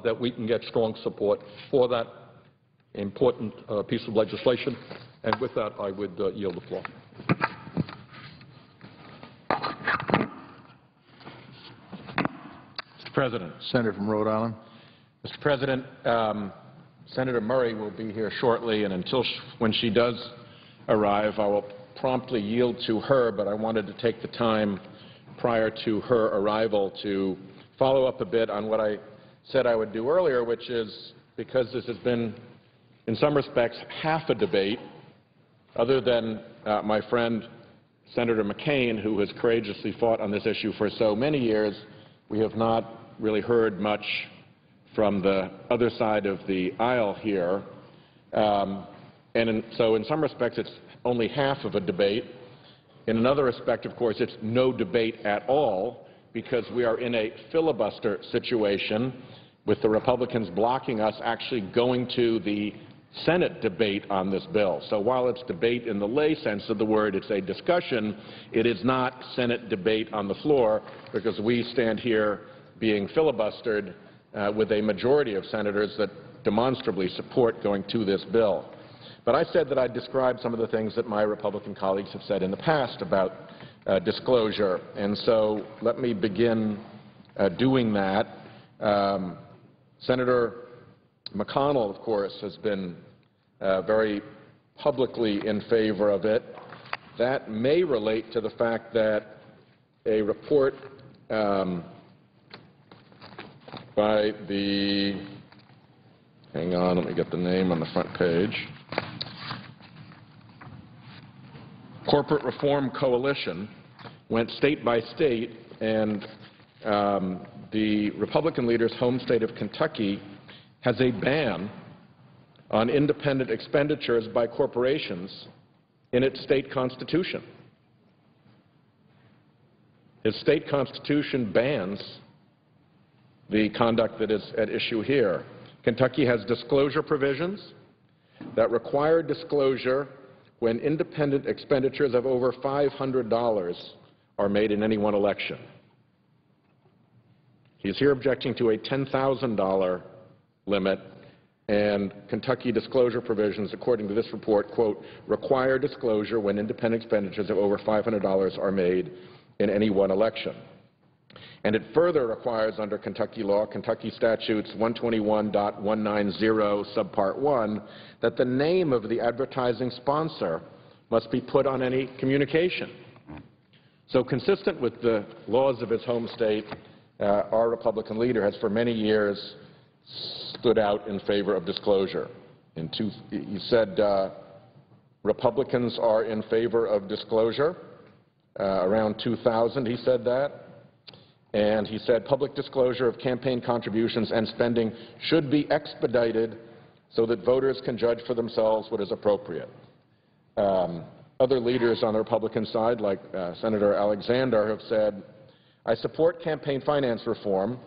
that we can get strong support for that important piece of legislation. And with that, I would yield the floor. Mr. President. Senator from Rhode Island. Mr. President, Senator Murray will be here shortly, and when she does arrive, I will promptly yield to her, but I wanted to take the time prior to her arrival to follow up a bit on what I said I would do earlier, which is, because this has been, in some respects, half a debate, other than my friend Senator McCain, who has courageously fought on this issue for so many years, we have not really heard much from the other side of the aisle here. So in some respects, it's only half of a debate. In another respect, of course, it's no debate at all, because we are in a filibuster situation with the Republicans blocking us actually going to the Senate debate on this bill. So while it's debate in the lay sense of the word, it's a discussion, it is not Senate debate on the floor, because we stand here being filibustered with a majority of senators that demonstrably support going to this bill. But I said that I'd describe some of the things that my Republican colleagues have said in the past about disclosure. And so let me begin doing that. Senator McConnell, of course, has been very publicly in favor of it. That may relate to the fact that a report by the, hang on, let me get the name on the front page, Corporate Reform Coalition, went state by state, and the Republican leader's home state of Kentucky has a ban on independent expenditures by corporations in its state constitution. Its state constitution bans the conduct that is at issue here. Kentucky has disclosure provisions that require disclosure when independent expenditures of over $500 are made in any one election. He's here objecting to a $10,000 limit, and Kentucky disclosure provisions, according to this report, quote, require disclosure when independent expenditures of over $500 are made in any one election. And it further requires under Kentucky law, Kentucky statutes 121.190 subpart 1, that the name of the advertising sponsor must be put on any communication. So consistent with the laws of his home state, our Republican leader has for many years stood out in favor of disclosure. He said Republicans are in favor of disclosure. Around 2000 he said that. And he said public disclosure of campaign contributions and spending should be expedited so that voters can judge for themselves what is appropriate. Other leaders on the Republican side, like Senator Alexander, have said, I support campaign finance reform.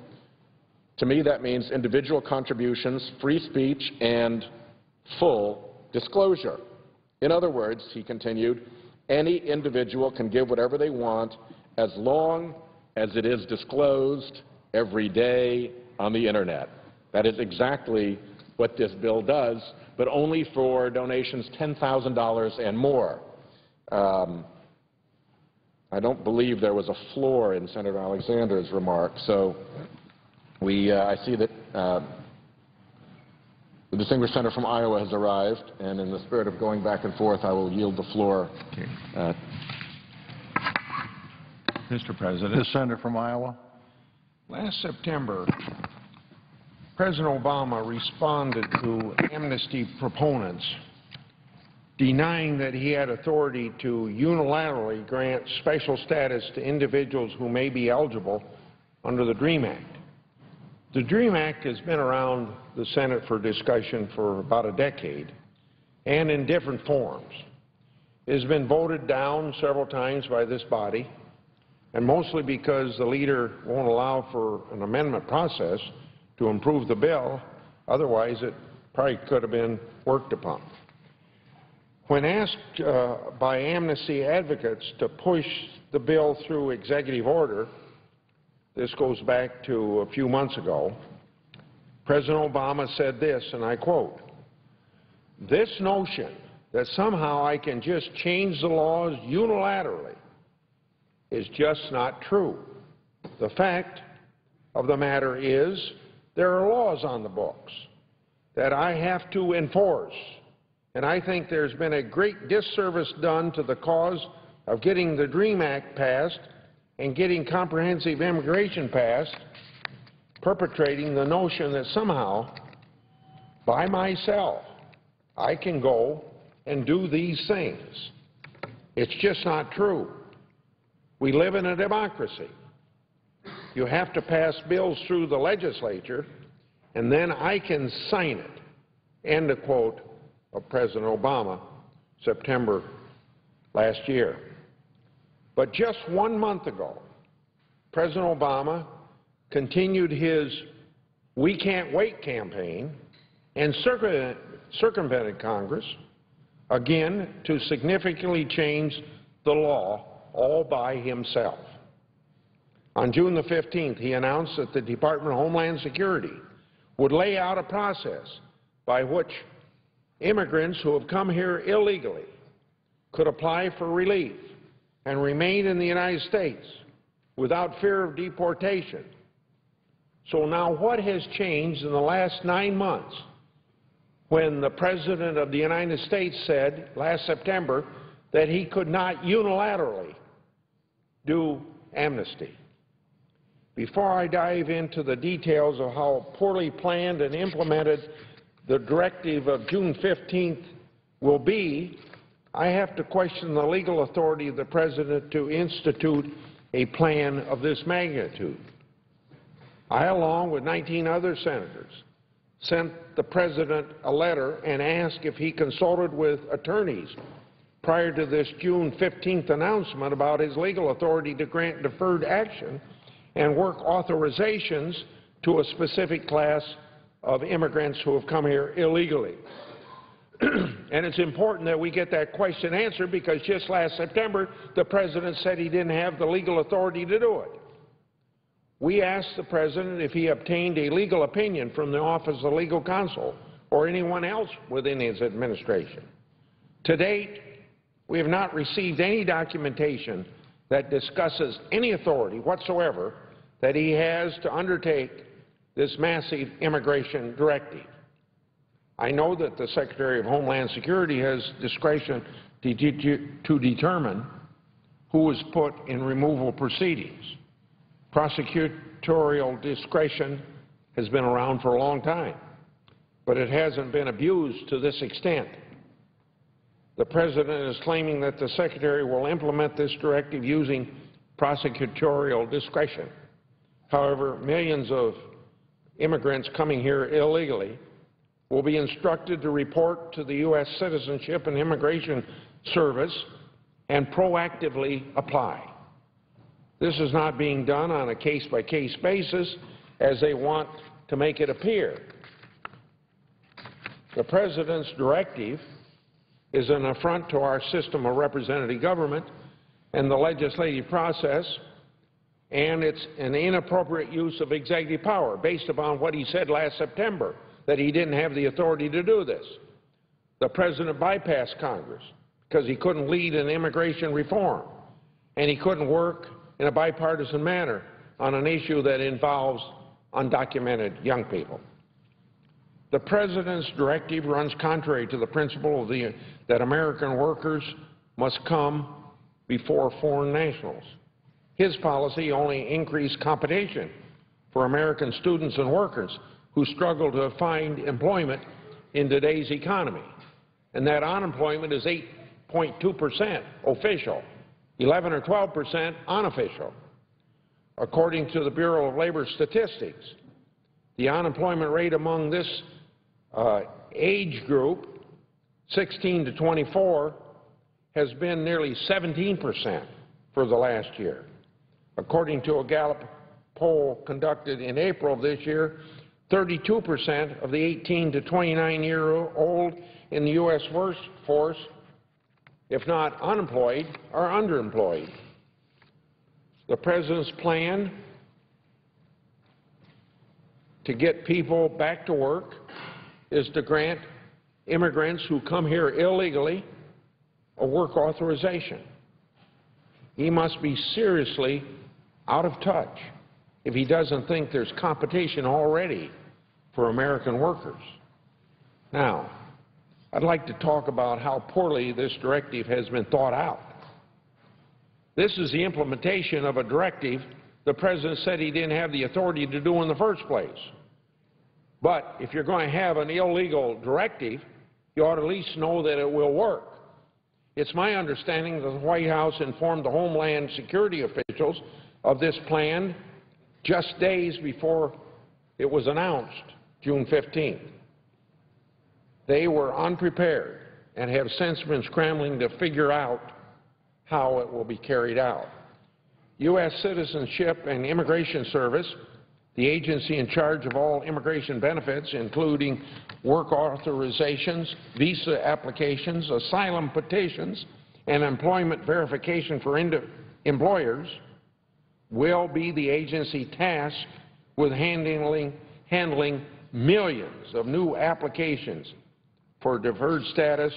To me, that means individual contributions, free speech, and full disclosure. In other words, he continued, any individual can give whatever they want as long as it is disclosed every day on the Internet. That is exactly what this bill does, but only for donations $10,000 and more. I don't believe there was a floor in Senator Alexander's remarks, so I see that the distinguished senator from Iowa has arrived, and in the spirit of going back and forth, I will yield the floor. Mr. President. The senator from Iowa. Last September, President Obama responded to amnesty proponents denying that he had authority to unilaterally grant special status to individuals who may be eligible under the DREAM Act. The DREAM Act has been around the Senate for discussion for about a decade and in different forms. It has been voted down several times by this body, and mostly because the leader won't allow for an amendment process to improve the bill. Otherwise, it probably could have been worked upon. When asked by amnesty advocates to push the bill through executive order, this goes back to a few months ago, President Obama said this, and I quote, "This notion that somehow I can just change the laws unilaterally is just not true. The fact of the matter is there are laws on the books that I have to enforce, and I think there's been a great disservice done to the cause of getting the DREAM Act passed and getting comprehensive immigration passed, perpetrating the notion that somehow, by myself, I can go and do these things. It's just not true. We live in a democracy. You have to pass bills through the legislature, and then I can sign it." End of quote of President Obama, September last year. But just 1 month ago, President Obama continued his "we can't wait" campaign and circumvented Congress, again to significantly change the law all by himself. On June the 15th, he announced that the Department of Homeland Security would lay out a process by which immigrants who have come here illegally could apply for relief and remain in the United States without fear of deportation. So now what has changed in the last 9 months when the President of the United States said last September that he could not unilaterally do amnesty? Before I dive into the details of how poorly planned and implemented the directive of June 15th will be, I have to question the legal authority of the President to institute a plan of this magnitude. I, along with 19 other senators, sent the President a letter and asked if he consulted with attorneys prior to this June 15th announcement about his legal authority to grant deferred action and work authorizations to a specific class of immigrants who have come here illegally. And it's important that we get that question answered because just last September, the President said he didn't have the legal authority to do it. We asked the President if he obtained a legal opinion from the Office of Legal Counsel or anyone else within his administration. To date, we have not received any documentation that discusses any authority whatsoever that he has to undertake this massive immigration directive. I know that the Secretary of Homeland Security has discretion to determine who is put in removal proceedings. Prosecutorial discretion has been around for a long time, but it hasn't been abused to this extent. The President is claiming that the Secretary will implement this directive using prosecutorial discretion. However, millions of immigrants coming here illegally will be instructed to report to the U.S. Citizenship and Immigration Service and proactively apply. This is not being done on a case-by-case basis as they want to make it appear. The President's directive is an affront to our system of representative government and the legislative process, and it's an inappropriate use of executive power based upon what he said last September, that he didn't have the authority to do this. The President bypassed Congress because he couldn't lead an immigration reform, and he couldn't work in a bipartisan manner on an issue that involves undocumented young people. The President's directive runs contrary to the principle of that American workers must come before foreign nationals. His policy only increased competition for American students and workers who struggle to find employment in today's economy. And that unemployment is 8.2% official, 11 or 12% unofficial. According to the Bureau of Labor Statistics, the unemployment rate among this age group, 16 to 24, has been nearly 17% for the last year. According to a Gallup poll conducted in April of this year, 32% of the 18 to 29-year-old in the U.S. workforce, if not unemployed, are underemployed. The President's plan to get people back to work is to grant immigrants who come here illegally a work authorization. He must be seriously out of touch if he doesn't think there's competition already for American workers. Now, I'd like to talk about how poorly this directive has been thought out. This is the implementation of a directive the President said he didn't have the authority to do in the first place. But if you're going to have an illegal directive, you ought to at least know that it will work. It's my understanding that the White House informed the Homeland Security officials of this plan just days before it was announced, June 15th. They were unprepared and have since been scrambling to figure out how it will be carried out. U.S. Citizenship and Immigration Service, the agency in charge of all immigration benefits, including work authorizations, visa applications, asylum petitions, and employment verification for employers, will be the agency tasked with handling millions of new applications for deferred status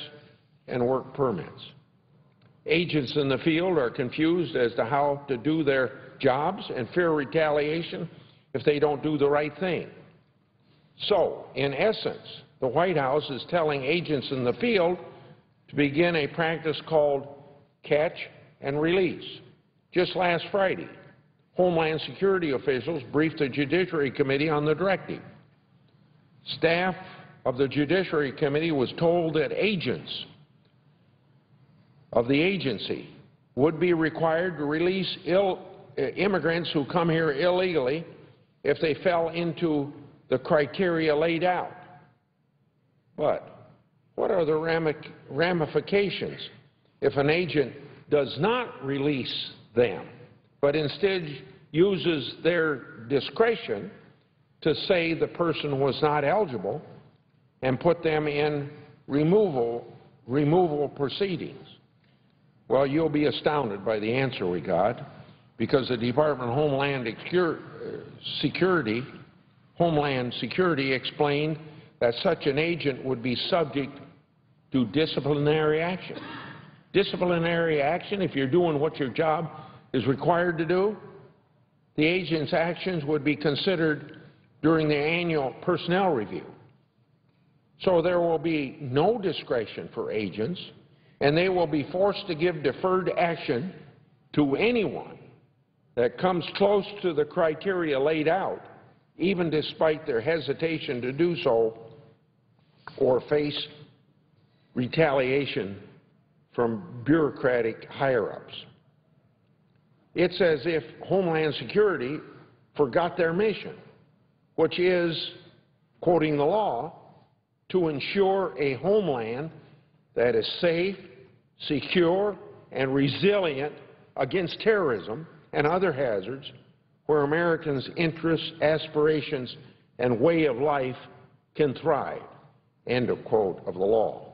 and work permits. Agents in the field are confused as to how to do their jobs and fear retaliation if they don't do the right thing. So, in essence, the White House is telling agents in the field to begin a practice called catch and release. Just last Friday, Homeland Security officials briefed the Judiciary Committee on the directive. Staff of the Judiciary Committee was told that agents of the agency would be required to release immigrants who come here illegally if they fell into the criteria laid out. But what are the ramifications if an agent does not release them, but instead uses their discretion to say the person was not eligible and put them in removal proceedings? Well, you'll be astounded by the answer we got, because the Department of Homeland Security explained that such an agent would be subject to disciplinary action. Disciplinary action, if you're doing what your job is required to do, the agent's actions would be considered during the annual personnel review. So there will be no discretion for agents, and they will be forced to give deferred action to anyone that comes close to the criteria laid out, even despite their hesitation to do so or face retaliation from bureaucratic higher-ups. It's as if Homeland Security forgot their mission, which is, quoting the law, to ensure a homeland that is safe, secure, and resilient against terrorism and other hazards, where Americans' interests, aspirations, and way of life can thrive, end of quote of the law.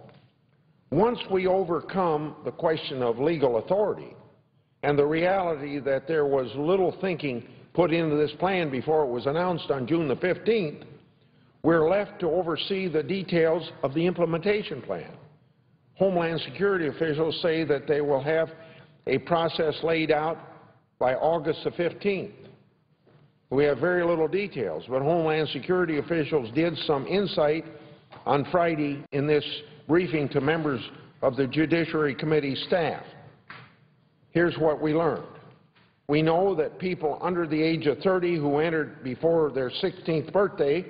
Once we overcome the question of legal authority and the reality that there was little thinking put into this plan before it was announced on June the 15th, we're left to oversee the details of the implementation plan. Homeland Security officials say that they will have a process laid out by August the 15th. We have very little details, but Homeland Security officials did some insight on Friday in this briefing to members of the Judiciary Committee staff. Here's what we learned. We know that people under the age of 30 who entered before their 16th birthday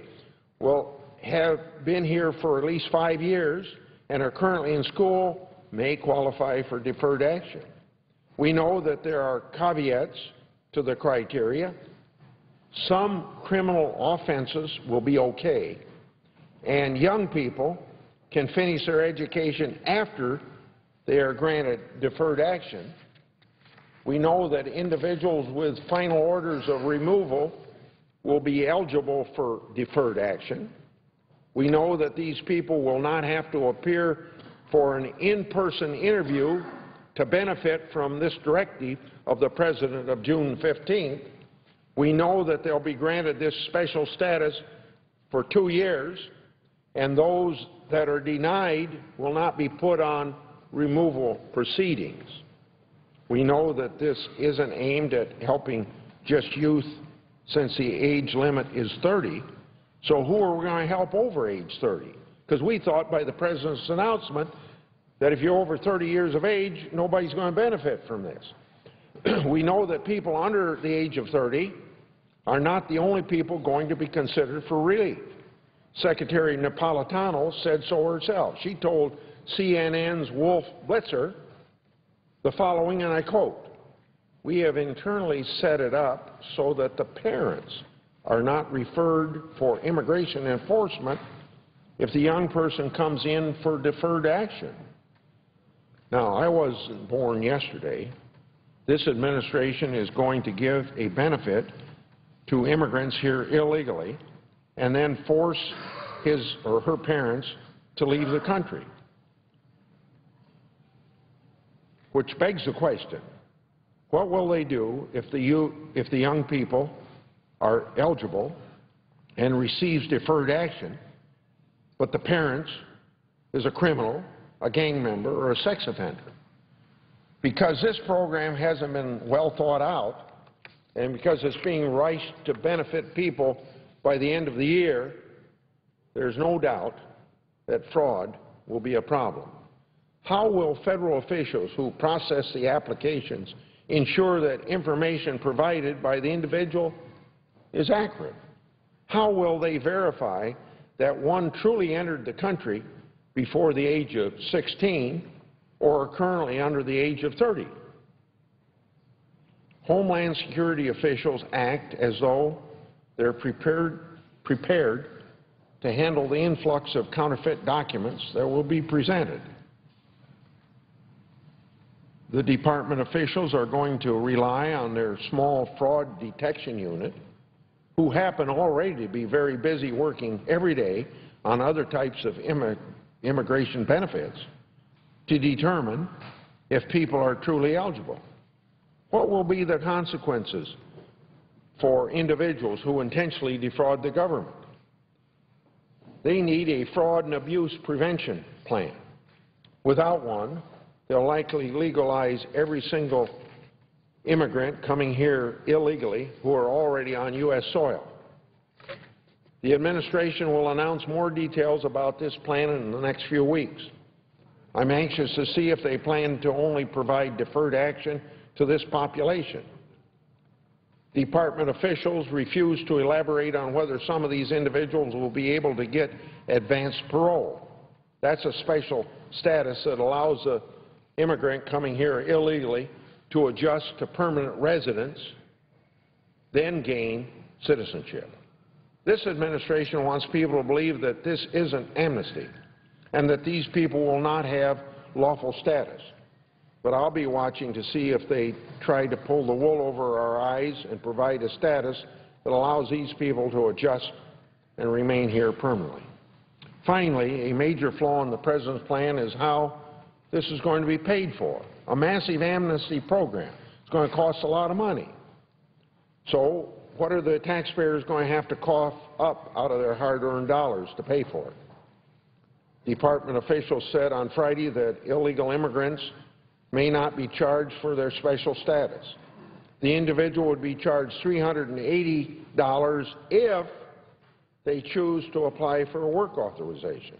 will have been here for at least 5 years and are currently in school may qualify for deferred action. We know that there are caveats to the criteria. Some criminal offenses will be okay, and young people can finish their education after they are granted deferred action. We know that individuals with final orders of removal will be eligible for deferred action. We know that these people will not have to appear for an in-person interview to benefit from this directive of the President of June 15th. We know that they'll be granted this special status for 2 years, and those that are denied will not be put on removal proceedings. We know that this isn't aimed at helping just youth since the age limit is 30. So who are we going to help over age 30? Because we thought by the President's announcement that if you're over 30 years of age, nobody's going to benefit from this. We know that people under the age of 30 are not the only people going to be considered for relief. Secretary Napolitano said so herself. She told CNN's Wolf Blitzer the following, and I quote, "We have internally set it up so that the parents are not referred for immigration enforcement if the young person comes in for deferred action." Now, I wasn't born yesterday. This administration is going to give a benefit to immigrants here illegally and then force his or her parents to leave the country. Which begs the question, what will they do if the young people are eligible and receives deferred action, but the parents is a criminal, a gang member, or a sex offender? Because this program hasn't been well thought out, and because it's being rushed to benefit people by the end of the year, there's no doubt that fraud will be a problem. How will federal officials who process the applications ensure that information provided by the individual is accurate? How will they verify that one truly entered the country before the age of 16 or are currently under the age of 30? Homeland Security officials act as though they're prepared to handle the influx of counterfeit documents that will be presented. The department officials are going to rely on their small fraud detection unit, who happen already to be very busy working every day on other types of immigration benefits, to determine if people are truly eligible. What will be the consequences for individuals who intentionally defraud the government? They need a fraud and abuse prevention plan. Without one, they'll likely legalize every single immigrant coming here illegally who are already on U.S. soil. The administration will announce more details about this plan in the next few weeks. I'm anxious to see if they plan to only provide deferred action to this population. Department officials refuse to elaborate on whether some of these individuals will be able to get advanced parole. That's a special status that allows the immigrant coming here illegally to adjust to permanent residence, then gain citizenship. This administration wants people to believe that this isn't amnesty and that these people will not have lawful status. But I'll be watching to see if they try to pull the wool over our eyes and provide a status that allows these people to adjust and remain here permanently. Finally, a major flaw in the President's plan is how this is going to be paid for. A massive amnesty program. It's going to cost a lot of money. So what are the taxpayers going to have to cough up out of their hard-earned dollars to pay for it? Department officials said on Friday that illegal immigrants may not be charged for their special status. The individual would be charged $380 if they choose to apply for a work authorization.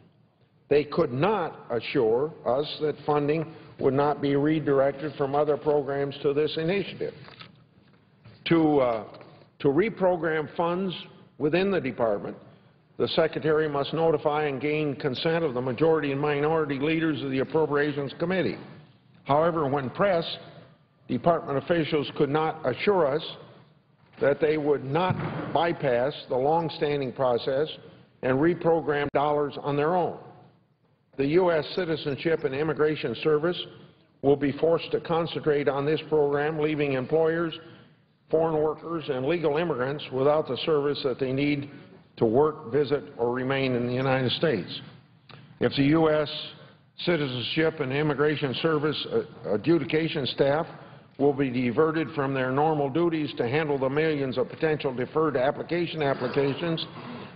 They could not assure us that funding would not be redirected from other programs to this initiative. To reprogram funds within the department, the Secretary must notify and gain consent of the majority and minority leaders of the Appropriations Committee. However, when pressed, department officials could not assure us that they would not bypass the long-standing process and reprogram dollars on their own. The U.S. Citizenship and Immigration Service will be forced to concentrate on this program, leaving employers, foreign workers, and legal immigrants without the service that they need to work, visit, or remain in the United States. If the U.S. Citizenship and Immigration Service adjudication staff will be diverted from their normal duties to handle the millions of potential deferred applications,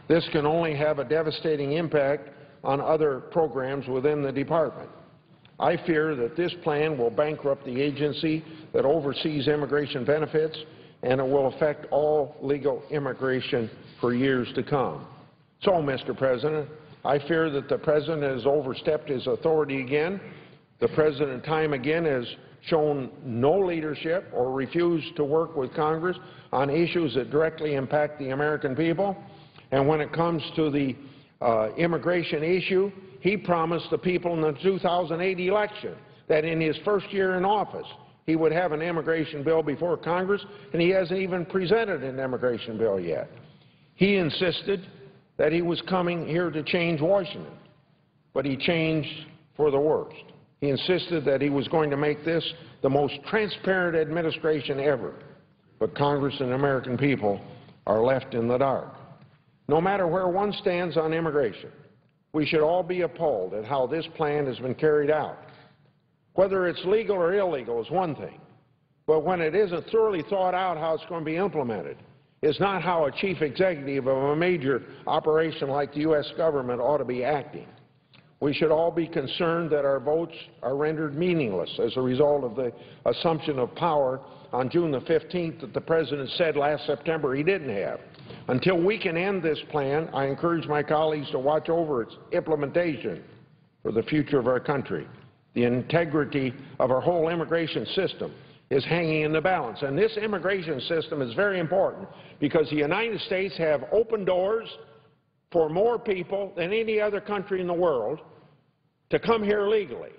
This can only have a devastating impact on other programs within the department. I fear that this plan will bankrupt the agency that oversees immigration benefits, and it will affect all legal immigration for years to come. So, Mr. President, I fear that the President has overstepped his authority again. The President time again has shown no leadership or refused to work with Congress on issues that directly impact the American people. And when it comes to the immigration issue, he promised the people in the 2008 election that in his first year in office he would have an immigration bill before Congress, and he hasn't even presented an immigration bill yet. He insisted that he was coming here to change Washington, but he changed for the worst. He insisted that he was going to make this the most transparent administration ever, but Congress and the American people are left in the dark. No matter where one stands on immigration, we should all be appalled at how this plan has been carried out. Whether it's legal or illegal is one thing, but when it isn't thoroughly thought out how it's going to be implemented, it's not how a chief executive of a major operation like the U.S. government ought to be acting. We should all be concerned that our votes are rendered meaningless as a result of the assumption of power on June the 15th that the President said last September he didn't have. Until we can end this plan, I encourage my colleagues to watch over its implementation for the future of our country. The integrity of our whole immigration system is hanging in the balance. And this immigration system is very important because the United States have open doors for more people than any other country in the world to come here legally.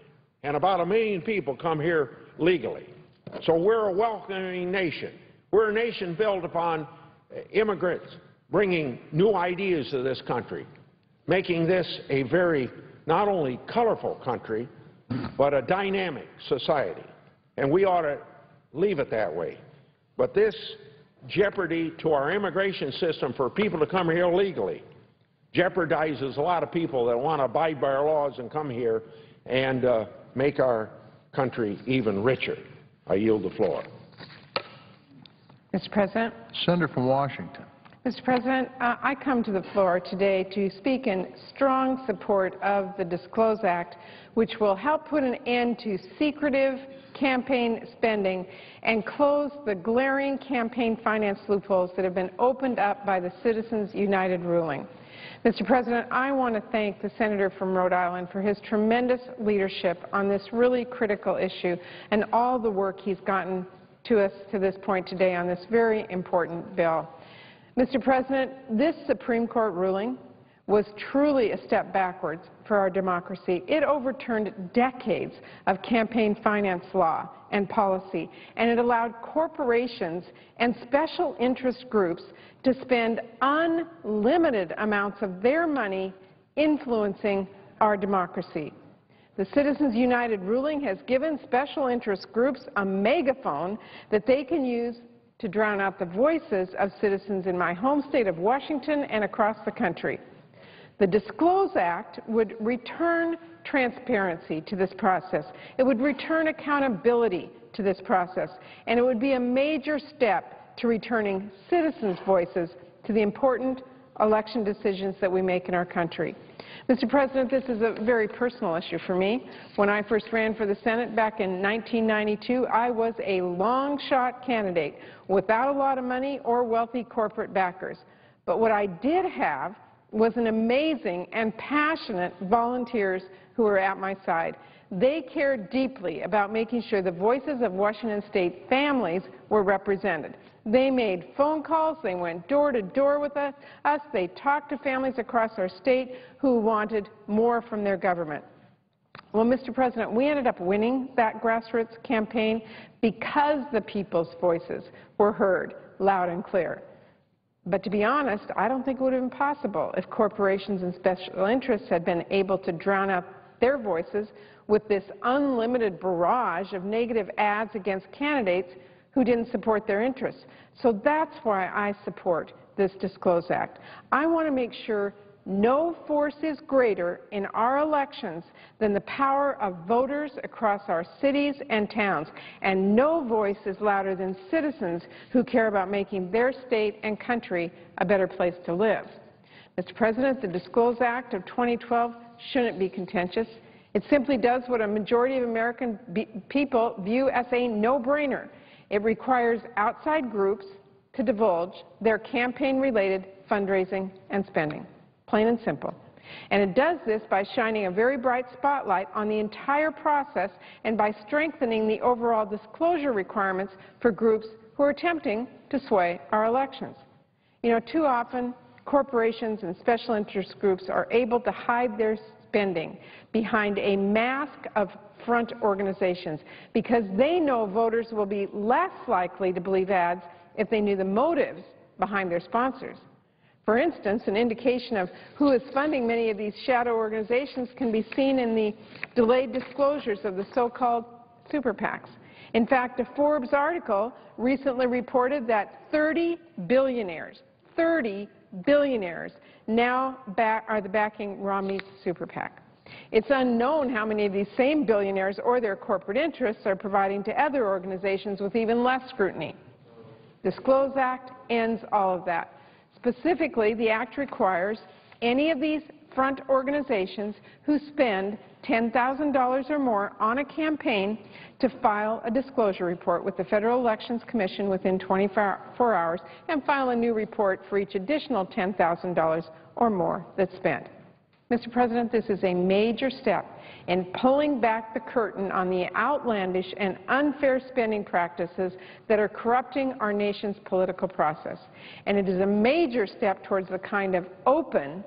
And about 1 million people come here legally. So we're a welcoming nation. We're a nation built upon immigrants bringing new ideas to this country, making this a very not only colorful country, but a dynamic society. And we ought to leave it that way. But this jeopardy to our immigration system for people to come here legally jeopardizes a lot of people that want to abide by our laws and come here and make our country even richer. I yield the floor. Mr. President. Senator from Washington. Mr. President, I come to the floor today to speak in strong support of the Disclose Act, which will help put an end to secretive campaign spending and close the glaring campaign finance loopholes that have been opened up by the Citizens United ruling. Mr. President, I want to thank the Senator from Rhode Island for his tremendous leadership on this really critical issue and all the work he's gotten to us to this point today on this very important bill. Mr. President, this Supreme Court ruling was truly a step backwards for our democracy. It overturned decades of campaign finance law and policy, and it allowed corporations and special interest groups to spend unlimited amounts of their money influencing our democracy. The Citizens United ruling has given special interest groups a megaphone that they can use to drown out the voices of citizens in my home state of Washington and across the country. The Disclose Act would return transparency to this process. It would return accountability to this process, and it would be a major step to returning citizens' voices to the important election decisions that we make in our country. Mr. President, this is a very personal issue for me. When I first ran for the Senate back in 1992, I was a long-shot candidate without a lot of money or wealthy corporate backers. But what I did have was an amazing and passionate volunteers who were at my side. They cared deeply about making sure the voices of Washington State families were represented. They made phone calls, they went door to door with us, they talked to families across our state who wanted more from their government. Well, Mr. President, we ended up winning that grassroots campaign because the people's voices were heard loud and clear. But to be honest, I don't think it would have been possible if corporations and special interests had been able to drown out their voices with this unlimited barrage of negative ads against candidates who didn't support their interests. So that's why I support this Disclose Act. I want to make sure no force is greater in our elections than the power of voters across our cities and towns, and no voice is louder than citizens who care about making their state and country a better place to live. Mr. President, the Disclose Act of 2012 shouldn't be contentious. It simply does what a majority of American people view as a no-brainer. It requires outside groups to divulge their campaign-related fundraising and spending, plain and simple. And it does this by shining a very bright spotlight on the entire process and by strengthening the overall disclosure requirements for groups who are attempting to sway our elections. You know, too often, corporations and special interest groups are able to hide their spending behind a mask of front organizations because they know voters will be less likely to believe ads if they knew the motives behind their sponsors. For instance, an indication of who is funding many of these shadow organizations can be seen in the delayed disclosures of the so-called super PACs. In fact, a Forbes article recently reported that 30 billionaires now are backing Romney's super PAC. It's unknown how many of these same billionaires or their corporate interests are providing to other organizations with even less scrutiny. Disclose Act ends all of that. Specifically, the Act requires any of these front organizations who spend $10,000 or more on a campaign to file a disclosure report with the Federal Elections Commission within 24 hours and file a new report for each additional $10,000 or more that's spent. Mr. President, this is a major step in pulling back the curtain on the outlandish and unfair spending practices that are corrupting our nation's political process. And it is a major step towards the kind of open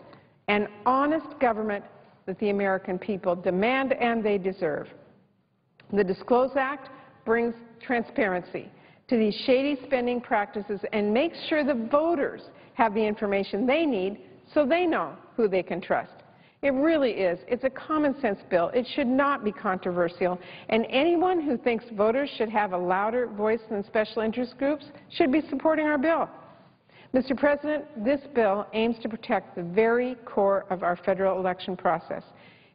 and honest government that the American people demand and they deserve. The Disclose Act brings transparency to these shady spending practices and makes sure the voters have the information they need so they know who they can trust. It really is. It's a common-sense bill. It should not be controversial. And anyone who thinks voters should have a louder voice than special interest groups should be supporting our bill. Mr. President, this bill aims to protect the very core of our federal election process.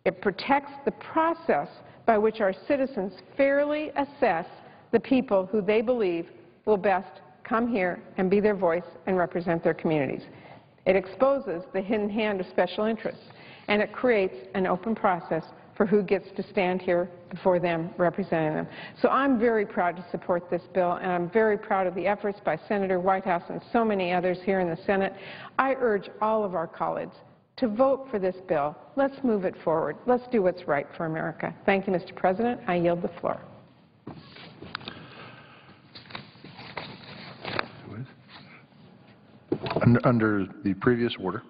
It protects the process by which our citizens fairly assess the people who they believe will best come here and be their voice and represent their communities. It exposes the hidden hand of special interests, and it creates an open process for who gets to stand here before them representing them. So I'm very proud to support this bill, and I'm very proud of the efforts by Senator Whitehouse and so many others here in the Senate. I urge all of our colleagues to vote for this bill. Let's move it forward. Let's do what's right for America. Thank you, Mr. President. I yield the floor. Under the previous order,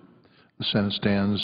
the Senate stands